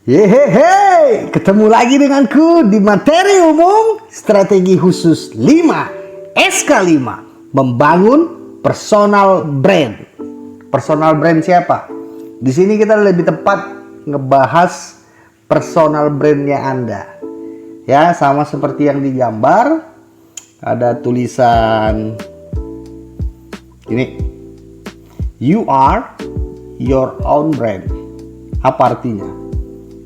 Yehehe, ketemu lagi denganku di materi umum strategi khusus 5 SK5 membangun personal brand. Personal brand siapa? Di sini kita lebih tepat ngebahas personal brandnya Anda. Ya, sama seperti yang digambar, ada tulisan ini. You are your own brand. Apa artinya?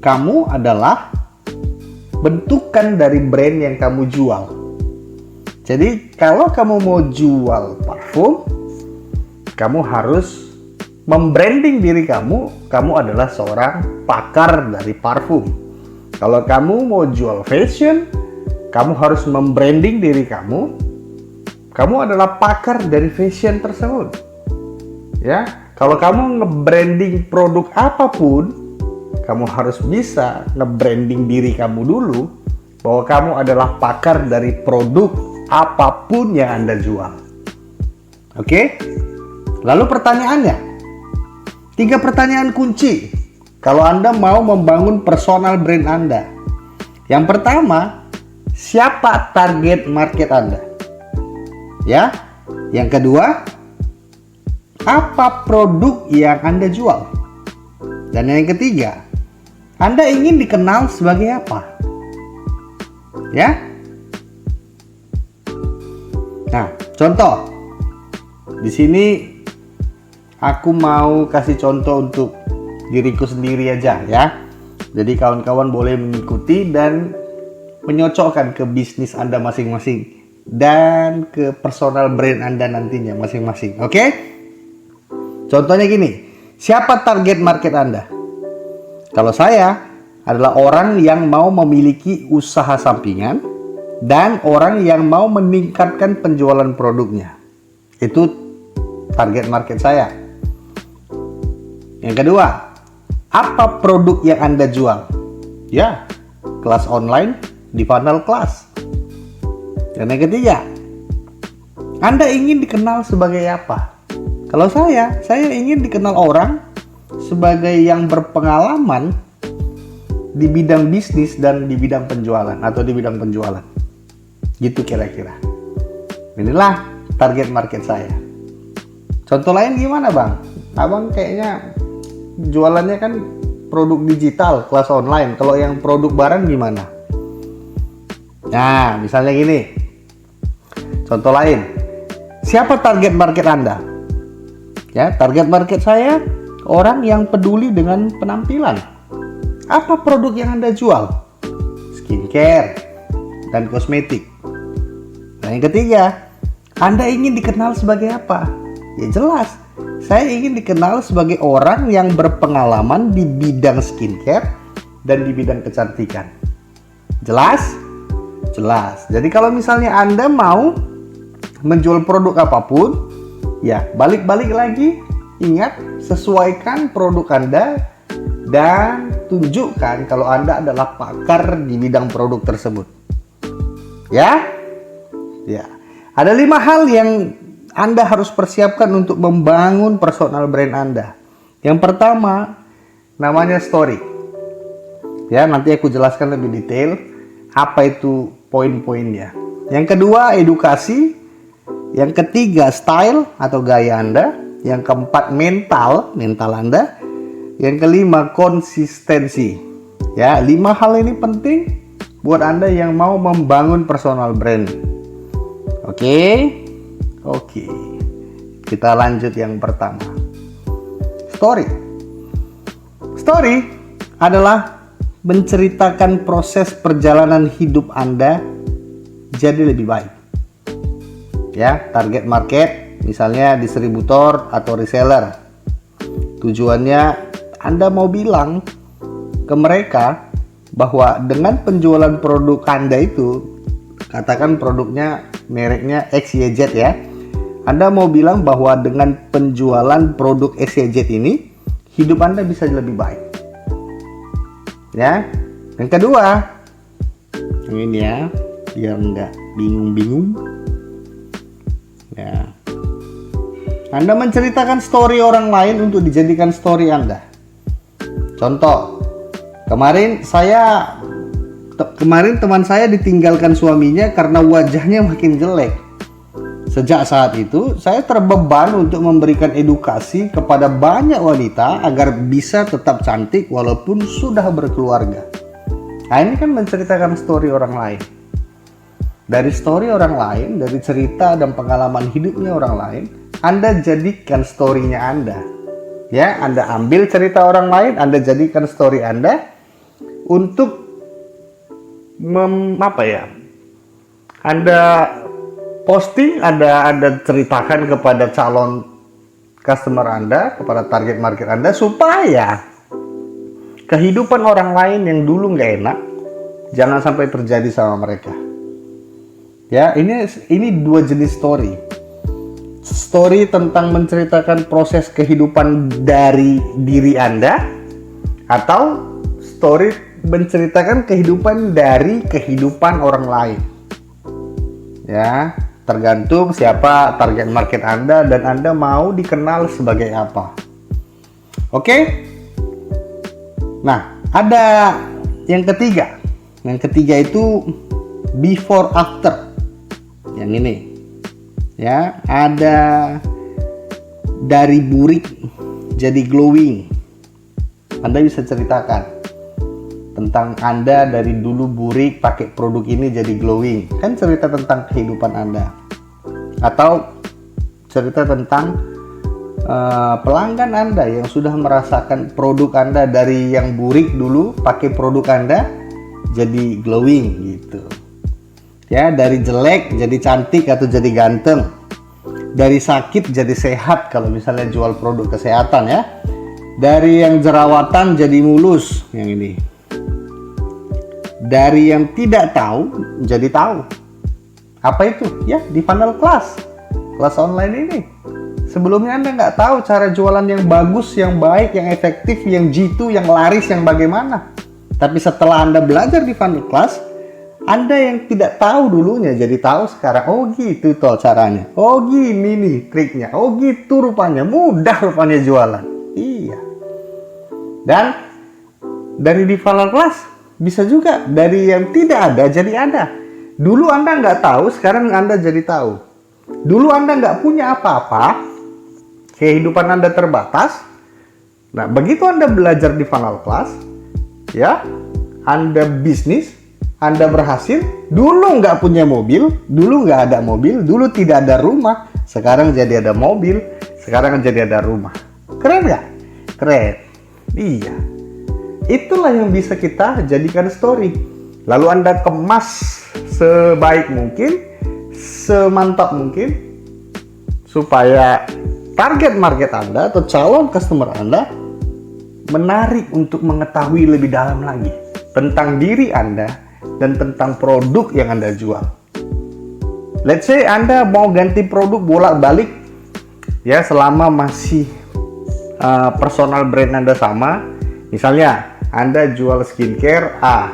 Kamu adalah bentukan dari brand yang kamu jual. Jadi kalau kamu mau jual parfum, kamu harus membranding diri kamu adalah seorang pakar dari parfum. Kalau kamu mau jual fashion, kamu harus membranding diri kamu adalah pakar dari fashion tersebut. Ya, kalau kamu nge-branding produk apapun, kamu harus bisa nge-branding diri kamu dulu bahwa kamu adalah pakar dari produk apapun yang Anda jual. Oke? Lalu pertanyaannya, 3 pertanyaan kunci kalau Anda mau membangun personal brand Anda. Yang pertama, siapa target market Anda? Ya. Yang kedua, apa produk yang Anda jual? Dan yang ketiga, Anda ingin dikenal sebagai apa? Ya? Nah, contoh. Di sini aku mau kasih contoh untuk diriku sendiri aja ya. Jadi kawan-kawan boleh mengikuti dan menyocokkan ke bisnis Anda masing-masing dan ke personal brand Anda nantinya masing-masing. Oke? Contohnya gini. Siapa target market Anda? Kalau saya adalah orang yang mau memiliki usaha sampingan dan orang yang mau meningkatkan penjualan produknya. Itu target market saya. Yang kedua, apa produk yang Anda jual? Ya, kelas online di funnel kelas. Dan yang ketiga, Anda ingin dikenal sebagai apa? Kalau saya ingin dikenal orang sebagai yang berpengalaman di bidang bisnis dan di bidang penjualan atau di bidang penjualan. Gitu kira-kira. Inilah target market saya. Contoh lain gimana Bang? Abang kayaknya jualannya kan produk digital, kelas online. Kalau yang produk barang gimana? Nah, misalnya gini. Contoh lain. Siapa target market Anda? Ya, target market saya orang yang peduli dengan penampilan. Apa produk yang Anda jual? Skincare dan kosmetik. Nah, yang ketiga, Anda ingin dikenal sebagai apa? Ya jelas, saya ingin dikenal sebagai orang yang berpengalaman di bidang skincare dan di bidang kecantikan. Jelas? Jelas. Jadi kalau misalnya Anda mau menjual produk apapun, ya balik-balik lagi, ingat, sesuaikan produk Anda dan tunjukkan kalau Anda adalah pakar di bidang produk tersebut. Ya? Ya. Ada 5 hal yang Anda harus persiapkan untuk membangun personal brand Anda. Yang pertama, namanya story. Ya, nanti aku jelaskan lebih detail apa itu poin-poinnya. Yang kedua, edukasi. Yang ketiga, style atau gaya Anda. Yang keempat, mental Anda. Yang kelima, konsistensi. Ya, 5 hal ini penting buat Anda yang mau membangun personal brand. Oke. Kita lanjut yang pertama. Story adalah menceritakan proses perjalanan hidup Anda jadi lebih baik. Ya, target market misalnya distributor atau reseller. Tujuannya Anda mau bilang ke mereka bahwa dengan penjualan produk Anda itu, katakan produknya mereknya XYZ ya. Anda mau bilang bahwa dengan penjualan produk XYZ ini, hidup Anda bisa lebih baik. Ya. Yang kedua, ini ya, biar nggak bingung-bingung. Ya. Anda menceritakan story orang lain untuk dijadikan story Anda. Contoh, Kemarin teman saya ditinggalkan suaminya karena wajahnya makin jelek. Sejak saat itu, saya terbeban untuk memberikan edukasi kepada banyak wanita agar bisa tetap cantik walaupun sudah berkeluarga. Nah, ini kan menceritakan story orang lain. Dari story orang lain, dari cerita dan pengalaman hidupnya orang lain, Anda jadikan story-nya Anda. Ya, Anda ambil cerita orang lain, Anda jadikan story Anda untuk Anda posting, Anda ceritakan kepada calon customer Anda, kepada target market Anda, supaya kehidupan orang lain yang dulu nggak enak jangan sampai terjadi sama mereka. Ya, ini dua jenis story. Story tentang menceritakan proses kehidupan dari diri Anda, atau story menceritakan kehidupan dari kehidupan orang lain. Ya, tergantung siapa target market Anda dan Anda mau dikenal sebagai apa. Oke? Nah, ada yang ketiga. Yang ketiga itu before after. Yang ini. Ya, ada dari burik jadi glowing. Anda bisa ceritakan tentang Anda dari dulu burik pakai produk ini jadi glowing. Kan cerita tentang kehidupan Anda. Atau cerita tentang pelanggan Anda yang sudah merasakan produk Anda dari yang burik dulu pakai produk Anda jadi glowing gitu. Ya, dari jelek jadi cantik atau jadi ganteng. Dari sakit jadi sehat kalau misalnya jual produk kesehatan ya. Dari yang jerawatan jadi mulus, yang ini. Dari yang tidak tahu jadi tahu. Apa itu? Ya, di funnel kelas online ini. Sebelumnya Anda nggak tahu cara jualan yang bagus, yang baik, yang efektif, yang jitu, yang laris, yang bagaimana. Tapi setelah Anda belajar di funnel class, Anda yang tidak tahu dulunya jadi tahu sekarang. Oh gitu toh caranya. Oh gini nih triknya. Oh gitu rupanya. Mudah rupanya jualan. Iya. Dan dari di funnel class bisa juga dari yang tidak ada jadi ada. Dulu Anda nggak tahu, sekarang Anda jadi tahu. Dulu Anda nggak punya apa-apa, kehidupan Anda terbatas. Nah, begitu Anda belajar di funnel class, ya, Anda bisnis, Anda berhasil. Dulu nggak punya mobil, dulu nggak ada mobil, dulu tidak ada rumah, sekarang jadi ada mobil, sekarang jadi ada rumah. Keren nggak? Keren. Iya. Itulah yang bisa kita jadikan story. Lalu Anda kemas sebaik mungkin, semantap mungkin, supaya target market Anda atau calon customer Anda menarik untuk mengetahui lebih dalam lagi tentang diri Anda dan tentang produk yang Anda jual. Let's say Anda mau ganti produk bolak-balik ya selama masih personal brand Anda sama. Misalnya Anda jual skincare A,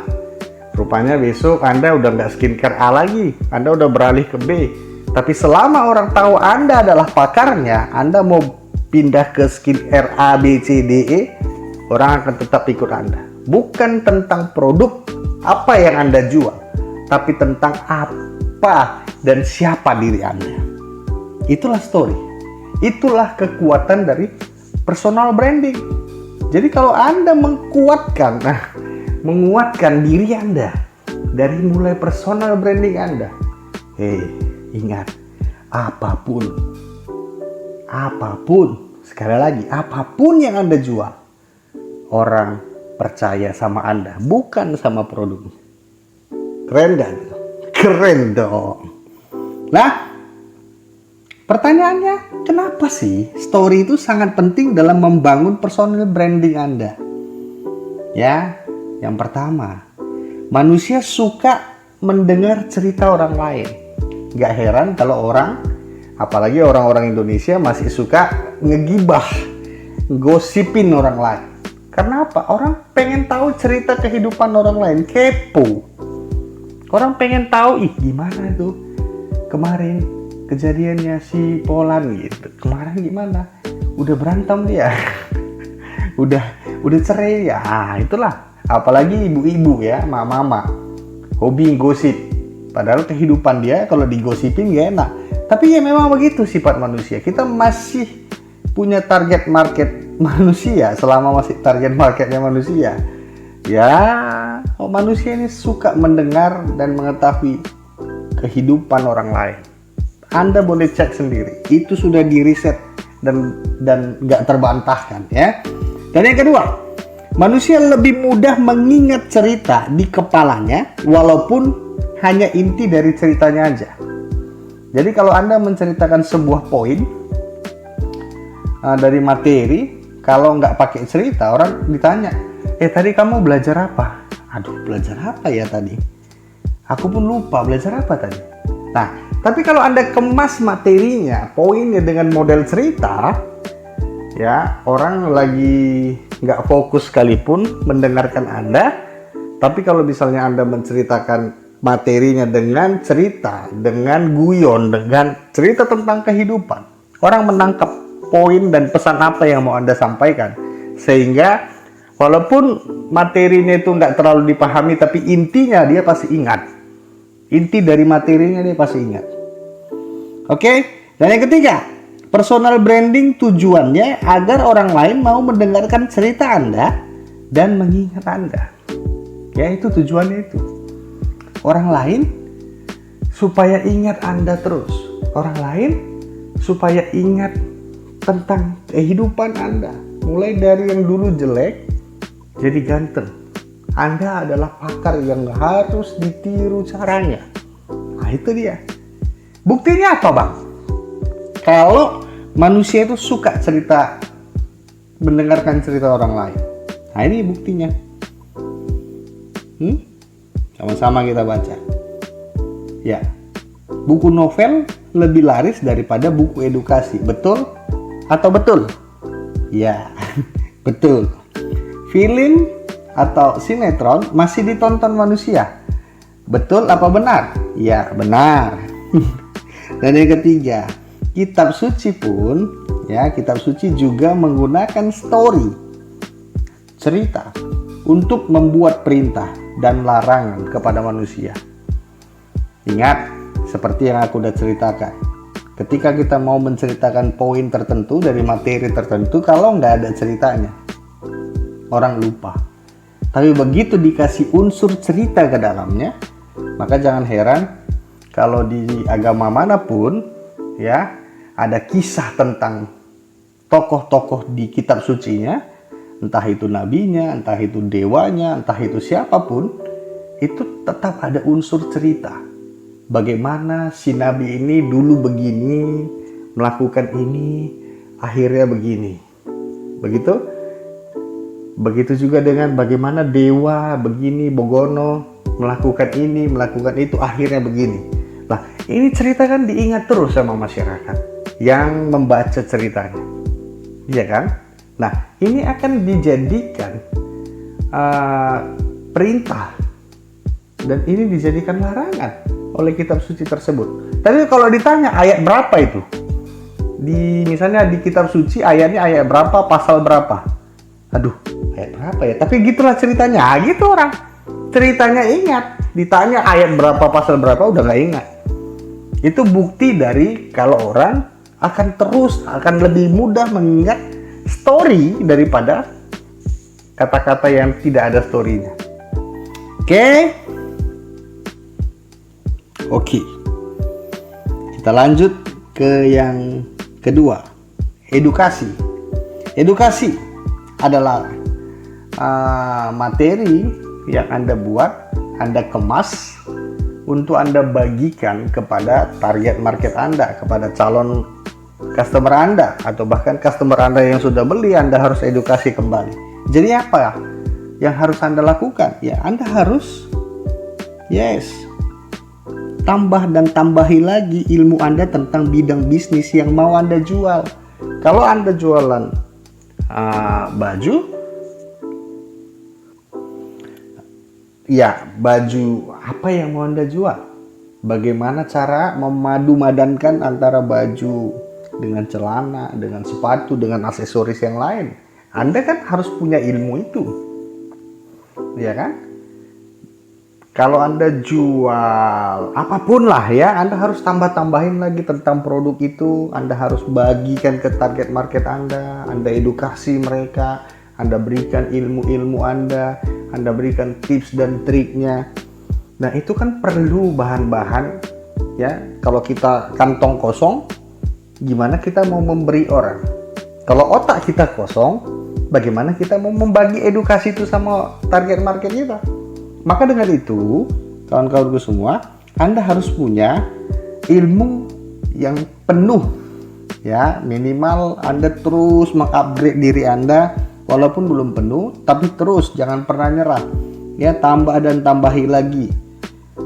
rupanya besok Anda udah nggak skincare A lagi, Anda udah beralih ke B. Tapi selama orang tahu Anda adalah pakarnya, Anda mau pindah ke skincare A, B, C, D, E, orang akan tetap ikut Anda. Bukan tentang produk apa yang Anda jual, tapi tentang apa dan siapa diri Anda. Itulah story. Itulah kekuatan dari personal branding. Jadi kalau Anda menguatkan diri Anda dari mulai personal branding Anda, ingat, apapun, sekali lagi, apapun yang Anda jual, orang percaya sama Anda, bukan sama produknya. Keren gak? Keren dong. Nah, pertanyaannya, kenapa sih story itu sangat penting dalam membangun personal branding Anda? Ya, yang pertama, manusia suka mendengar cerita orang lain. Gak heran kalau orang, apalagi orang-orang Indonesia masih suka ngegibah, gosipin orang lain. Karena apa? Orang pengen tahu cerita kehidupan orang lain, kepo. Orang pengen tahu, gimana tuh kemarin kejadiannya si Polan gitu. Kemarin gimana? Udah berantem dia. udah cerai ya. Itulah Apalagi ibu-ibu ya, mama-mama, hobi gosip. Padahal kehidupan dia kalau digosipin gak enak. Tapi ya memang begitu sifat manusia. Kita masih punya target market manusia. Selama masih target marketnya manusia, ya manusia ini suka mendengar dan mengetahui kehidupan orang lain. Anda boleh cek sendiri, itu sudah diriset dan nggak terbantahkan ya. Dan yang kedua, manusia lebih mudah mengingat cerita di kepalanya walaupun hanya inti dari ceritanya aja. Jadi kalau Anda menceritakan sebuah poin dari materi, kalau nggak pakai cerita, orang ditanya, tadi kamu belajar apa? Aduh, belajar apa ya tadi? Aku pun lupa belajar apa tadi. Nah, tapi kalau Anda kemas materinya, poinnya dengan model cerita, ya orang lagi nggak fokus sekalipun mendengarkan Anda. Tapi kalau misalnya Anda menceritakan materinya dengan cerita, dengan guyon, dengan cerita tentang kehidupan, orang menangkap poin dan pesan apa yang mau Anda sampaikan. Sehingga walaupun materinya itu nggak terlalu dipahami, tapi intinya dia pasti ingat. Inti dari materinya dia pasti ingat. Oke? Dan yang ketiga, personal branding tujuannya agar orang lain mau mendengarkan cerita Anda dan mengingat Anda. Ya, itu tujuannya itu. Orang lain supaya ingat Anda terus. Orang lain supaya ingat tentang kehidupan Anda. Mulai dari yang dulu jelek jadi ganteng. Anda adalah pakar yang harus ditiru caranya. Nah, itu dia. Buktinya apa, Bang? Kalau manusia itu suka cerita, mendengarkan cerita orang lain. Nah, ini buktinya. Sama-sama kita baca. Ya, buku novel lebih laris daripada buku edukasi. Betul atau betul? Ya, betul. Film atau sinetron masih ditonton manusia. Betul apa benar? Ya, benar. Dan yang ketiga, kitab suci pun, ya, kitab suci juga menggunakan story, cerita, untuk membuat perintah dan larangan kepada manusia. Ingat, seperti yang aku udah ceritakan, ketika kita mau menceritakan poin tertentu dari materi tertentu, kalau nggak ada ceritanya, orang lupa. Tapi begitu dikasih unsur cerita ke dalamnya, maka jangan heran kalau di agama manapun, ya, ada kisah tentang tokoh-tokoh di kitab sucinya, entah itu nabinya, entah itu dewanya, entah itu siapapun, itu tetap ada unsur cerita. Bagaimana si nabi ini dulu begini, melakukan ini, akhirnya begini. Begitu juga dengan bagaimana dewa begini, Bogono, melakukan ini, melakukan itu, akhirnya begini. Nah, ini cerita kan diingat terus sama masyarakat yang membaca ceritanya. Iya kan? Nah, ini akan dijadikan perintah. Dan ini dijadikan larangan oleh kitab suci tersebut. Tapi kalau ditanya ayat berapa itu? Misalnya di kitab suci ayatnya ayat berapa, pasal berapa? Aduh, ayat berapa ya? Tapi gitulah ceritanya. Gitu orang. Ceritanya ingat. Ditanya ayat berapa, pasal berapa, udah nggak ingat. Itu bukti dari kalau orang akan lebih mudah mengingat story daripada kata-kata yang tidak ada story-nya. Oke. Kita lanjut ke yang kedua. Edukasi. Edukasi adalah materi yang Anda buat, Anda kemas untuk Anda bagikan kepada target market Anda, kepada calon customer Anda, atau bahkan customer Anda yang sudah beli, Anda harus edukasi kembali. Jadi apa yang harus Anda lakukan? Ya, Anda harus tambah dan tambahi lagi ilmu Anda tentang bidang bisnis yang mau Anda jual. Kalau Anda jualan baju, ya baju apa yang mau Anda jual? Bagaimana cara memadu-madankan antara baju dengan celana, dengan sepatu, dengan aksesoris yang lain? Anda kan harus punya ilmu itu. ya kan? Kalau Anda jual apapun lah ya, Anda harus tambah-tambahin lagi tentang produk itu. Anda harus bagikan ke target market Anda edukasi mereka, Anda berikan ilmu-ilmu Anda berikan tips dan triknya. Nah, itu kan perlu bahan-bahan ya. Kalau kita kantong kosong, gimana kita mau memberi orang? Kalau otak kita kosong, bagaimana kita mau membagi edukasi itu sama target market kita? Maka dengan itu, kawan-kawanku semua, Anda harus punya ilmu yang penuh. Ya, minimal Anda terus mengupgrade diri Anda walaupun belum penuh, tapi terus jangan pernah nyerah. Ya, tambah dan tambahi lagi.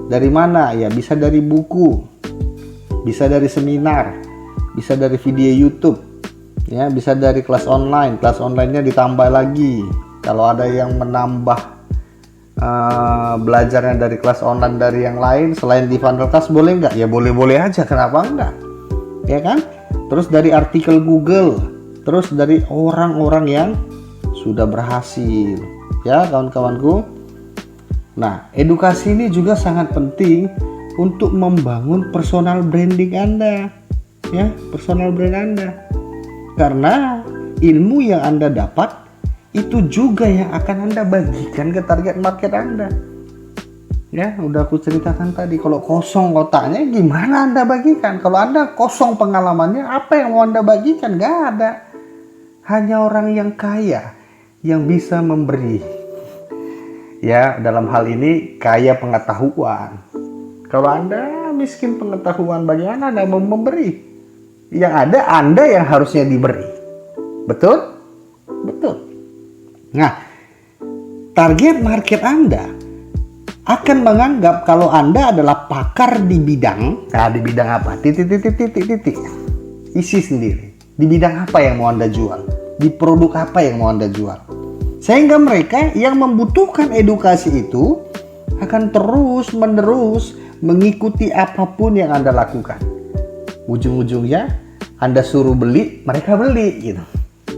Dari mana? Ya, bisa dari buku, bisa dari seminar, bisa dari video YouTube, ya, bisa dari kelas online. Kelas online-nya ditambah lagi. Kalau ada yang menambah belajarnya dari kelas online dari yang lain selain di Funnel Class, boleh nggak? Ya boleh-boleh aja, kenapa enggak? Ya kan? Terus dari artikel Google, terus dari orang-orang yang sudah berhasil, ya kawan-kawanku. Nah, edukasi ini juga sangat penting untuk membangun personal branding Anda, ya, personal brand Anda. Karena ilmu yang Anda dapat itu juga yang akan Anda bagikan ke target market Anda. Ya, udah aku ceritakan tadi, kalau kosong otaknya gimana Anda bagikan? Kalau Anda kosong pengalamannya, apa yang mau Anda bagikan? Gak ada. Hanya orang yang kaya yang bisa memberi. Ya, dalam hal ini kaya pengetahuan. Kalau Anda miskin pengetahuan, bagaimana Anda mau memberi? Yang ada Anda yang harusnya diberi. Betul? Betul. Nah, target market Anda akan menganggap kalau Anda adalah pakar di bidang, nah di bidang apa? Titik. Isi sendiri. Di bidang apa yang mau Anda jual? Di produk apa yang mau Anda jual? Sehingga mereka yang membutuhkan edukasi itu akan terus-menerus mengikuti apapun yang Anda lakukan. Ujung-ujungnya Anda suruh beli, mereka beli gitu.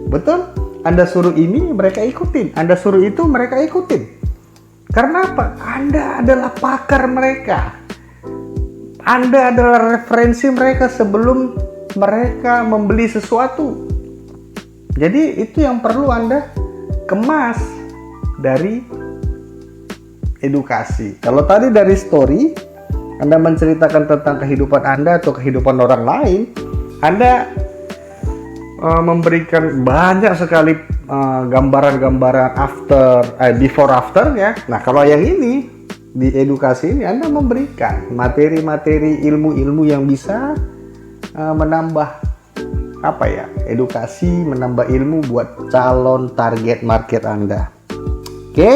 Betul? Anda suruh ini, mereka ikutin. Anda suruh itu, mereka ikutin. Karena apa? Anda adalah pakar mereka. Anda adalah referensi mereka sebelum mereka membeli sesuatu. Jadi itu yang perlu Anda kemas dari edukasi. Kalau tadi dari story, Anda menceritakan tentang kehidupan Anda atau kehidupan orang lain, Anda memberikan banyak sekali gambaran-gambaran before after ya. Nah, kalau yang ini di edukasi ini Anda memberikan materi-materi ilmu-ilmu yang bisa menambah edukasi, menambah ilmu buat calon target market Anda. Oke?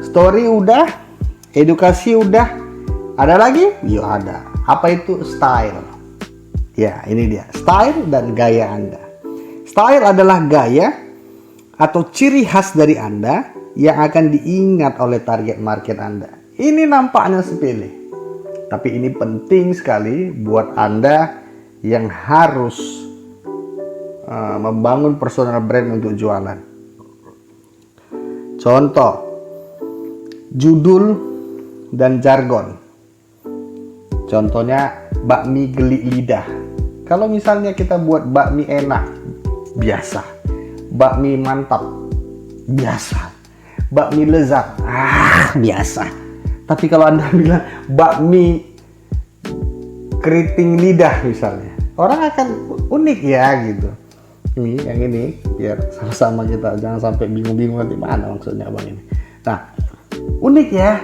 Story udah, edukasi udah. Ada lagi? Yuk ada. Apa itu style? Ya, ini dia, style dan gaya Anda. Style adalah gaya atau ciri khas dari Anda yang akan diingat oleh target market Anda. Ini nampaknya sepele, tapi ini penting sekali buat Anda yang harus membangun personal brand untuk jualan. Contoh, judul dan jargon. Contohnya bakmi geli lidah. Kalau misalnya kita buat bakmi enak, biasa. Bakmi mantap, biasa. Bakmi lezat, biasa. Tapi kalau Anda bilang bakmi keriting lidah misalnya, orang akan unik ya gitu. Ini yang ini biar sama-sama kita jangan sampai bingung-bingung nanti mana maksudnya abang ini. Nah, unik ya.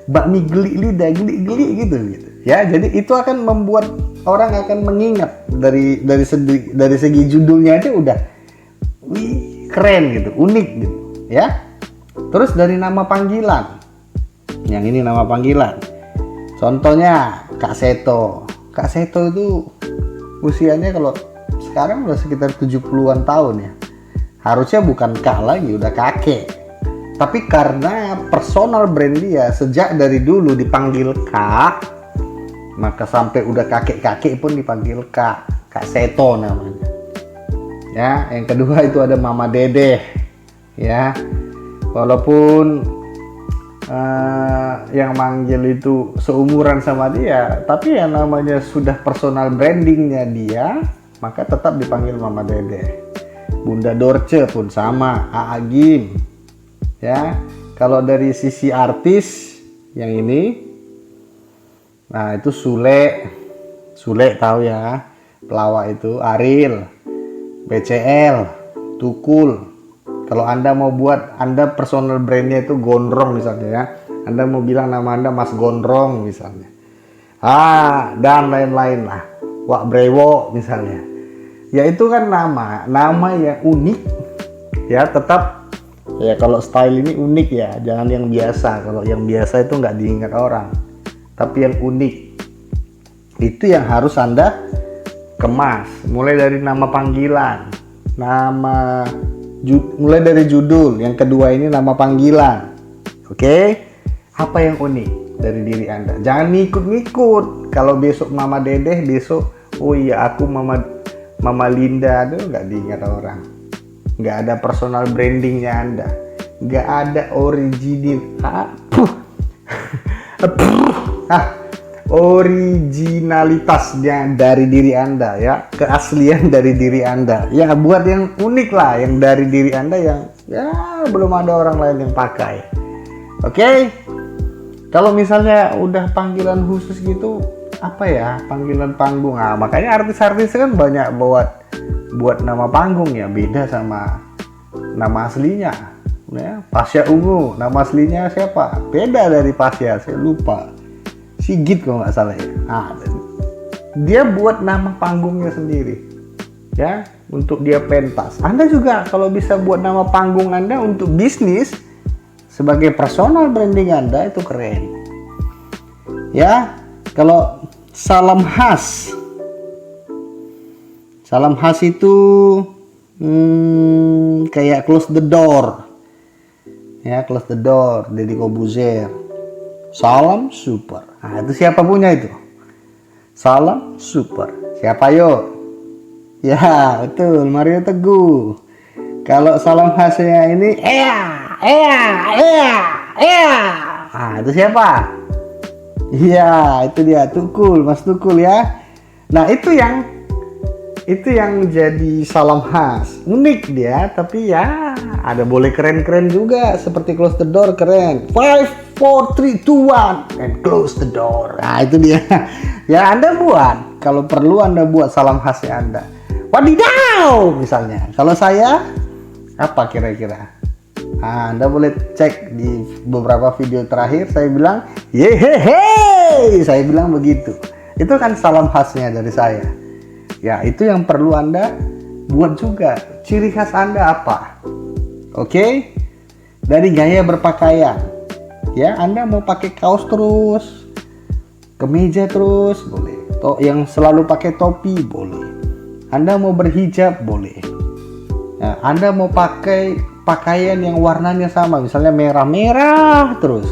Bakmi geli lidah, geli-geli gitu. Ya, jadi itu akan membuat orang akan mengingat dari segi judulnya aja udah keren gitu, unik gitu, ya. Terus dari nama panggilan. Yang ini nama panggilan. Contohnya Kak Seto. Kak Seto itu usianya kalau sekarang udah sekitar 70-an tahun ya. Harusnya bukan Kak lagi, udah kakek. Tapi karena personal brand dia sejak dari dulu dipanggil Kak, maka sampai udah kakek-kakek pun dipanggil Kak. Kak Seto namanya. Ya, yang kedua itu ada Mama Dedeh. Ya. Walaupun yang manggil itu seumuran sama dia, tapi yang namanya sudah personal brandingnya dia, maka tetap dipanggil Mama Dede. Bunda Dorce pun sama, Aa Gim. Ya, kalau dari sisi artis yang ini, nah itu Sule tahu ya, pelawak itu, Ariel, BCL, Tukul. Kalau Anda mau buat, Anda personal brandnya itu Gondrong misalnya ya, Anda mau bilang nama Anda Mas Gondrong misalnya, dan lain-lain lah, Wak Brewo misalnya, ya itu kan nama yang unik ya, tetap ya. Kalau style ini unik ya, jangan yang biasa. Kalau yang biasa itu nggak diingat orang, tapi yang unik itu yang harus Anda kemas, mulai dari nama panggilan, mulai dari judul. Yang kedua ini nama panggilan. Oke? Apa yang unik dari diri Anda? Jangan ngikut-ngikut. Kalau besok Mama Dedeh, besok oh iya aku Mama Linda, aduh nggak diingat orang. Nggak ada personal brandingnya Anda. Nggak ada originalitasnya dari diri Anda ya, keaslian dari diri Anda ya. Buat yang unik lah, yang dari diri Anda yang ya belum ada orang lain yang pakai. Oke? Kalau misalnya udah panggilan khusus gitu, apa ya, panggilan panggung, makanya artis-artis kan banyak buat nama panggung ya, beda sama nama aslinya ya. Pasha Ungu, nama aslinya siapa? Beda dari Pasha, saya lupa, Sigit kalau nggak salah ya. Dia buat nama panggungnya sendiri ya, untuk dia pentas. Anda juga kalau bisa buat nama panggung Anda untuk bisnis sebagai personal branding Anda, itu keren ya. Kalau salam khas itu kayak close the door ya, close the door, Deddy Kobuzer. Salam super, itu siapa punya itu? Salam super, siapa yo? Ya betul, Mario Teguh. Kalau salam khasnya ini itu siapa? Iya, itu dia, Tukul, Mas Tukul ya. Nah itu yang jadi salam khas, unik dia, tapi ya ada boleh keren-keren juga, seperti close the door keren. 5, 4, 3, 2, 1 and close the door. Nah itu dia. Ya Anda buat, kalau perlu Anda buat salam khasnya Anda. Wadidaw misalnya. Kalau saya apa kira-kira? Anda boleh cek di beberapa video terakhir, saya bilang yehehe, saya bilang begitu. Itu kan salam khasnya dari saya. Ya itu yang perlu Anda buat juga. Ciri khas Anda apa? Oke? Dari gaya berpakaian ya, Anda mau pakai kaos terus, kemeja terus boleh, yang selalu pakai topi boleh, Anda mau berhijab boleh. Nah, Anda mau pakai pakaian yang warnanya sama, misalnya merah-merah terus,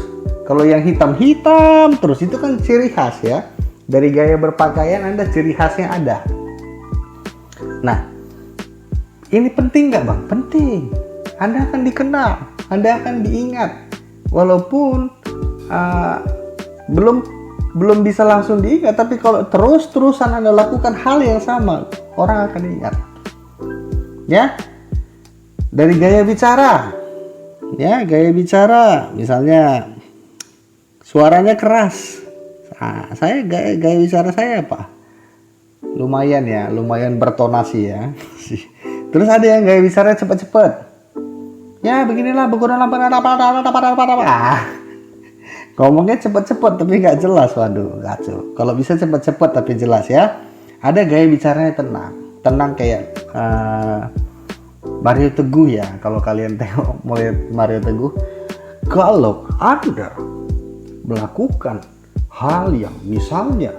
kalau yang hitam-hitam terus, itu kan ciri khas ya. Dari gaya berpakaian Anda ciri khasnya ada. Nah ini penting nggak Bang? Penting. Anda akan dikenal, Anda akan diingat, walaupun belum bisa langsung diingat, tapi kalau terus-terusan Anda lakukan hal yang sama, orang akan ingat ya. Dari gaya bicara ya, gaya bicara misalnya suaranya keras, saya gaya bicara saya apa, lumayan ya, lumayan bertonasi ya. Terus ada yang gaya bicara cepet-cepet ya, beginilah ngomongnya cepet-cepet tapi nggak jelas, waduh kacau. Kalau bisa cepet-cepet tapi jelas ya. Ada gaya bicaranya tenang kayak Mario Teguh ya. Kalau kalian tengok mulai Mario Teguh, kalau Anda melakukan hal yang misalnya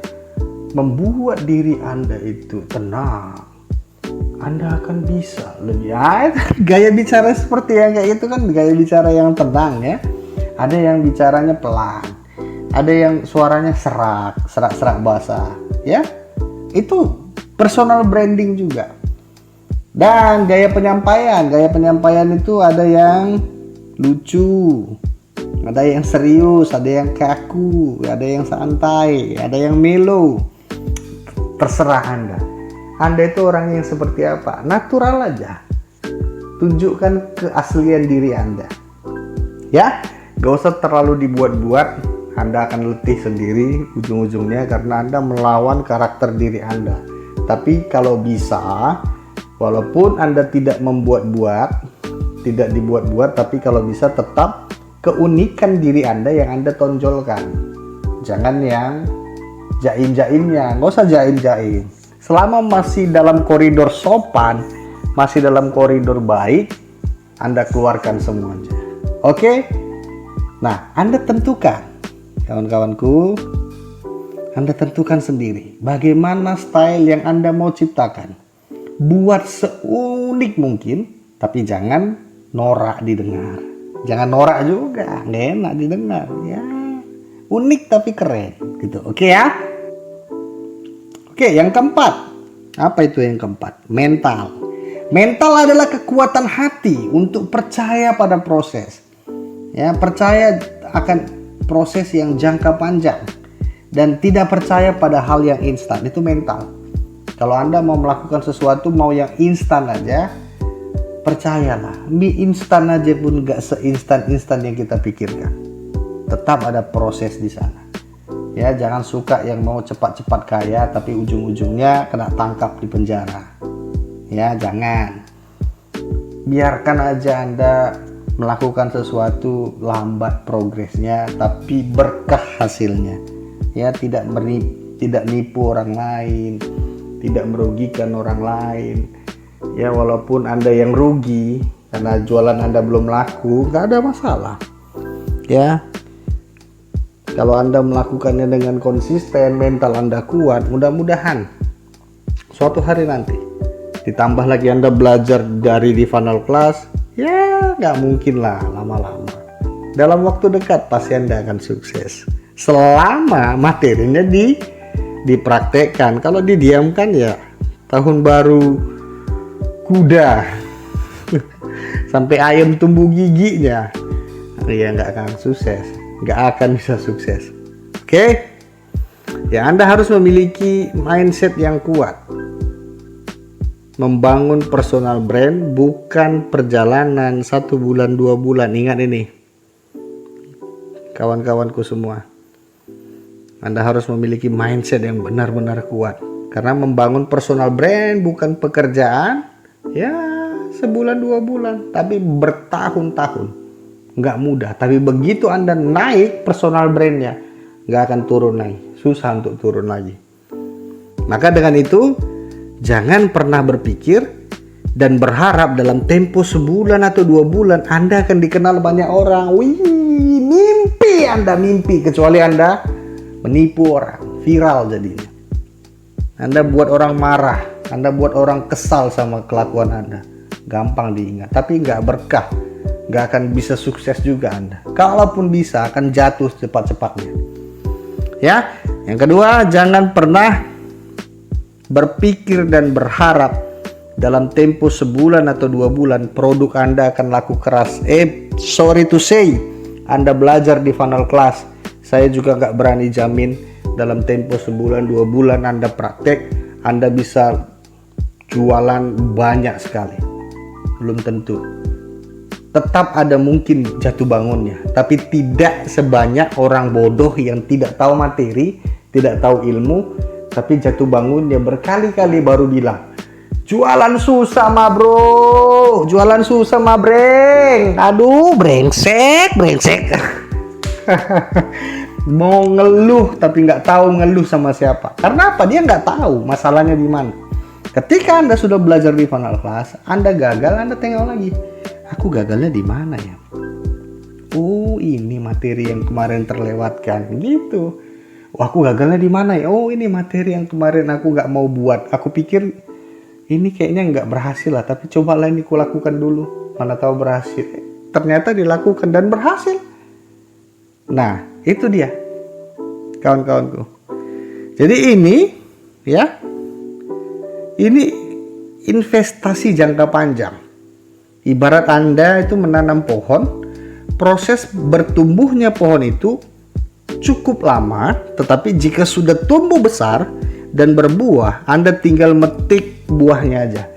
membuat diri Anda itu tenang, Anda akan bisa lebih gaya bicara seperti yang kayak itu kan gaya bicara yang tenang ya. Ada yang bicaranya pelan, ada yang suaranya serak basah ya. Itu personal branding juga. Dan gaya penyampaian itu ada yang lucu, ada yang serius, ada yang kaku, ada yang santai, ada yang melo. Terserah Anda. Anda itu orang yang seperti apa? Natural aja. Tunjukkan keaslian diri Anda. Ya, gak usah terlalu dibuat-buat. Anda akan letih sendiri ujung-ujungnya karena Anda melawan karakter diri Anda. Tapi kalau bisa, walaupun Anda tidak membuat-buat, tidak dibuat-buat, tapi kalau bisa tetap keunikan diri Anda yang Anda tonjolkan. Jangan yang jaim-jaimnya, nggak usah jaim-jaim. Selama masih dalam koridor sopan, masih dalam koridor baik, Anda keluarkan semuanya. Oke? Nah, Anda tentukan, kawan-kawanku, Anda tentukan sendiri bagaimana style yang Anda mau ciptakan. Buat seunik mungkin, tapi jangan norak didengar. Jangan norak juga, nggak enak didengar. Ya, unik tapi keren, gitu. Oke ya? Oke, yang keempat. Apa itu yang keempat? Mental. Mental adalah kekuatan hati untuk percaya pada proses. Ya, percaya akan proses yang jangka panjang dan tidak percaya pada hal yang instan. Itu mental. Kalau Anda mau melakukan sesuatu mau yang instan aja, percayalah, mie instan aja pun gak seinstan-instan yang kita pikirkan. Tetap ada proses di sana. Ya, jangan suka yang mau cepat-cepat kaya tapi ujung-ujungnya kena tangkap di penjara. Ya, jangan. Biarkan aja Anda melakukan sesuatu lambat progresnya tapi berkah hasilnya. Ya, tidak nipu orang lain, tidak merugikan orang lain. Ya, walaupun Anda yang rugi karena jualan Anda belum laku, nggak ada masalah. Ya, kalau Anda melakukannya dengan konsisten, mental Anda kuat, mudah-mudahan suatu hari nanti ditambah lagi Anda belajar dari di funnel class, ya nggak mungkin lah lama-lama. Dalam waktu dekat pasti Anda akan sukses. Selama materinya dipraktekkan. Kalau didiamkan ya tahun baru kuda sampai ayam tumbuh giginya, ya nggak akan sukses, nggak akan bisa sukses. Oke? Ya, Anda harus memiliki mindset yang kuat. Membangun personal brand bukan perjalanan 1 bulan 2 bulan. Ingat ini, kawan-kawanku semua. Anda harus memiliki mindset yang benar-benar kuat. Karena membangun personal brand bukan pekerjaan ya 1 bulan 2 bulan, tapi bertahun-tahun. Nggak mudah, tapi begitu Anda naik personal brandnya, nggak akan turun lagi, susah untuk turun lagi. Maka dengan itu, jangan pernah berpikir dan berharap dalam tempo sebulan atau 2 bulan Anda akan dikenal banyak orang. Wih, mimpi Anda, mimpi, kecuali Anda menipu orang, viral jadinya. Anda buat orang marah, Anda buat orang kesal sama kelakuan Anda, gampang diingat, tapi nggak berkah, nggak akan bisa sukses juga Anda. Kalaupun bisa, akan jatuh cepat-cepatnya. Ya, yang kedua, jangan pernah berpikir dan berharap dalam tempo sebulan atau 2 bulan produk Anda akan laku keras. Sorry to say, Anda belajar di funnel class, saya juga nggak berani jamin dalam tempo sebulan 2 bulan Anda praktek, Anda bisa jualan banyak sekali. Belum tentu. Tetap ada mungkin jatuh bangunnya, tapi tidak sebanyak orang bodoh yang tidak tahu materi, tidak tahu ilmu, tapi jatuh bangunnya berkali-kali baru bilang, jualan susah mah bro, jualan susah mah breng, aduh brengsek. Mau ngeluh tapi nggak tahu ngeluh sama siapa. Karena apa? Dia nggak tahu masalahnya di mana. Ketika Anda sudah belajar di funnel class, Anda gagal, Anda tengok lagi, aku gagalnya di mana ya? Oh, ini materi yang kemarin terlewatkan, gitu. Oh, aku gagalnya di mana ya? Oh, ini materi yang kemarin aku nggak mau buat. Aku pikir ini kayaknya nggak berhasil lah, tapi cobalah ini kulakukan dulu. Mana tahu berhasil. Ternyata dilakukan dan berhasil. Nah, itu dia, kawan-kawanku. Jadi ini, ya, ini investasi jangka panjang. Ibarat Anda itu menanam pohon, proses bertumbuhnya pohon itu cukup lama, tetapi jika sudah tumbuh besar dan berbuah, Anda tinggal metik buahnya aja.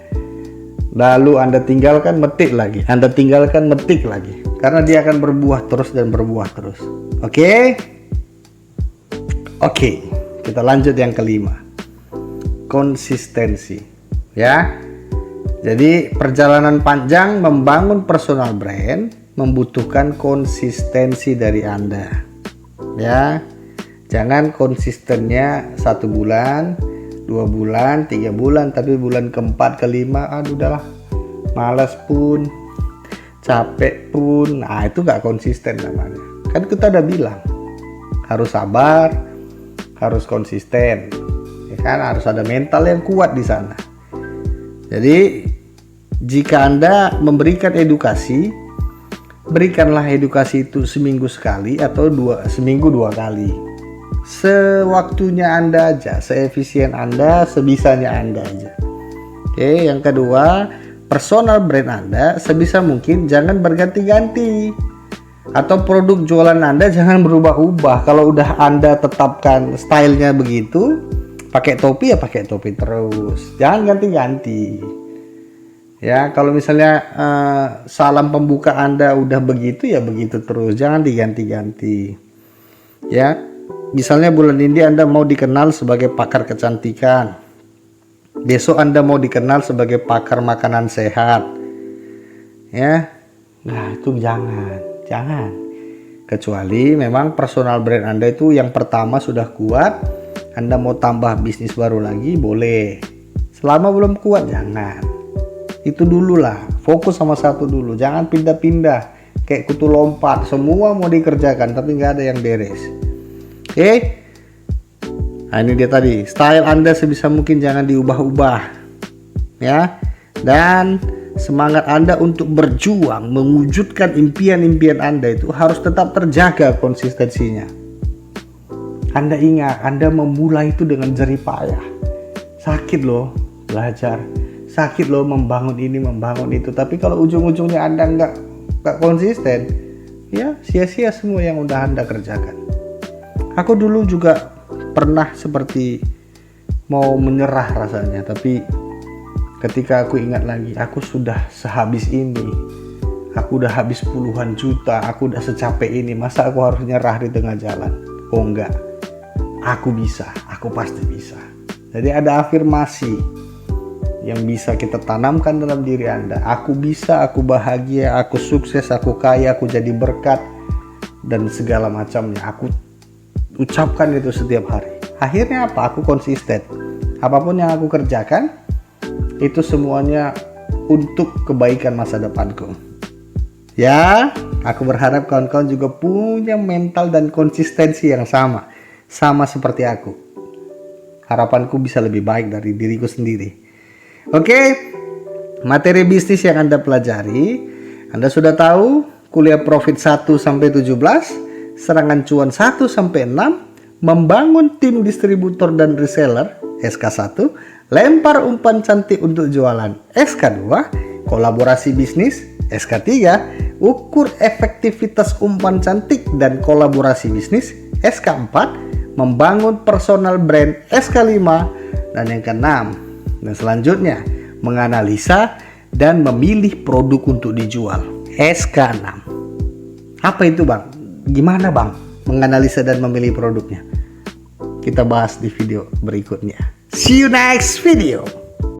Lalu Anda tinggalkan metik lagi, Anda tinggalkan metik lagi, karena dia akan berbuah terus dan berbuah terus. Oke, kita lanjut yang kelima, konsistensi. Ya, jadi perjalanan panjang membangun personal brand membutuhkan konsistensi dari Anda. Ya, jangan konsistennya 1 bulan, 2 bulan, 3 bulan, tapi bulan keempat, kelima, aduh udahlah, malas pun, capek pun, nah itu gak konsisten namanya. Kan kita udah bilang, harus sabar, harus konsisten, ya kan, harus ada mental yang kuat di sana. Jadi jika Anda memberikan edukasi, berikanlah edukasi itu seminggu sekali atau seminggu 2 kali. Sewaktunya Anda aja, seefisien Anda, sebisanya Anda aja. Oke, yang kedua, personal brand Anda sebisa mungkin jangan berganti-ganti. Atau produk jualan Anda jangan berubah-ubah. Kalau udah Anda tetapkan stylenya begitu, pakai topi ya pakai topi terus. Jangan ganti-ganti. Ya, kalau misalnya salam pembuka Anda udah begitu ya begitu terus, jangan diganti-ganti. Ya, misalnya bulan ini Anda mau dikenal sebagai pakar kecantikan, besok Anda mau dikenal sebagai pakar makanan sehat. Ya, nah itu jangan. Kecuali memang personal brand Anda itu yang pertama sudah kuat, Anda mau tambah bisnis baru lagi boleh. Selama belum kuat jangan. Itu dulu lah, fokus sama satu dulu, jangan pindah-pindah kayak kutu lompat, semua mau dikerjakan tapi nggak ada yang beres. Oke, nah ini dia tadi, style Anda sebisa mungkin jangan diubah-ubah ya, dan semangat Anda untuk berjuang mewujudkan impian-impian Anda itu harus tetap terjaga konsistensinya. Anda ingat, Anda memulai itu dengan jerih payah, sakit loh belajar, sakit loh membangun ini membangun itu, tapi kalau ujung-ujungnya Anda nggak konsisten, ya sia-sia semua yang udah Anda kerjakan. Aku dulu juga pernah seperti mau menyerah rasanya, tapi ketika aku ingat lagi, aku sudah sehabis ini, aku udah habis puluhan juta, aku udah secapek ini, masa aku harus nyerah di tengah jalan? Oh enggak, aku bisa, aku pasti bisa. Jadi ada afirmasi yang bisa kita tanamkan dalam diri Anda. Aku bisa, aku bahagia, aku sukses, aku kaya, aku jadi berkat, dan segala macamnya. Aku ucapkan itu setiap hari. Akhirnya apa? Aku konsisten. Apapun yang aku kerjakan, itu semuanya untuk kebaikan masa depanku. Ya, aku berharap kawan-kawan juga punya mental dan konsistensi yang sama seperti aku. Harapanku bisa lebih baik dari diriku sendiri. Oke, materi bisnis yang Anda pelajari, Anda sudah tahu kuliah profit 1-17, serangan cuan 1-6, membangun tim distributor dan reseller SK1, lempar umpan cantik untuk jualan SK2, kolaborasi bisnis SK3, ukur efektivitas umpan cantik dan kolaborasi bisnis SK4, membangun personal brand SK5, dan yang keenam dan selanjutnya menganalisa dan memilih produk untuk dijual SK6. Apa itu Bang? Gimana Bang menganalisa dan memilih produknya? Kita bahas di video berikutnya. See you next video.